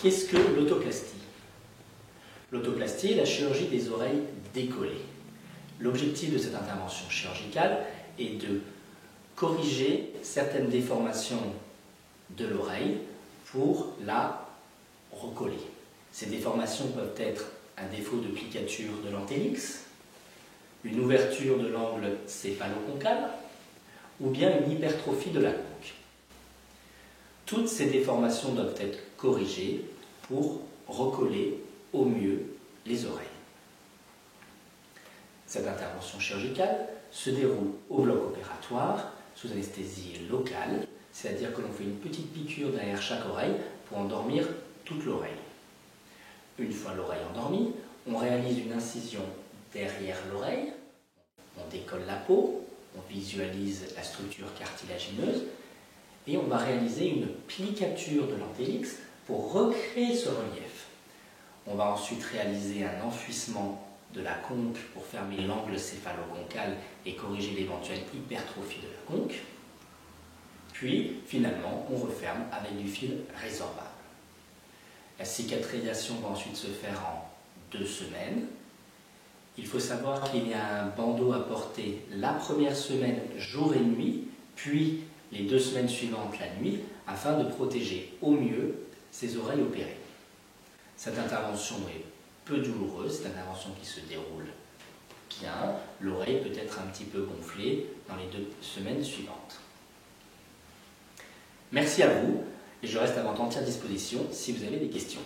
qu'est-ce que l'autoplastie? L'autoplastie est la chirurgie des oreilles décollées. L'objectif de cette intervention chirurgicale est de corriger certaines déformations de l'oreille pour la recoller. Ces déformations peuvent être un défaut de plicature de l'antennix, une ouverture de l'angle céphalo-concave ou bien une hypertrophie de la conque. Toutes ces déformations doivent être corrigées pour recoller au mieux les oreilles. Cette intervention chirurgicale se déroule au bloc opératoire sous anesthésie locale, c'est-à-dire que l'on fait une petite piqûre derrière chaque oreille pour endormir toute l'oreille. Une fois l'oreille endormie, on réalise une incision derrière l'oreille, on décolle la peau, on visualise la structure cartilagineuse et on va réaliser une plicature de l'antennix pour recréer ce relief. On va ensuite réaliser un enfouissement de la conque pour fermer l'angle céphalo-concal et corriger l'éventuelle hypertrophie de la conque. Puis, finalement, on referme avec du fil résorbable. La cicatrisation va ensuite se faire en 2 semaines. Il faut savoir qu'il y a un bandeau à porter la première semaine jour et nuit, puis les 2 semaines suivantes la nuit, afin de protéger au mieux ces oreilles opérées. Cette intervention est peu douloureuse, c'est une intervention qui se déroule bien. L'oreille peut être un petit peu gonflée dans les 2 semaines suivantes. Merci à vous et je reste à votre entière disposition si vous avez des questions.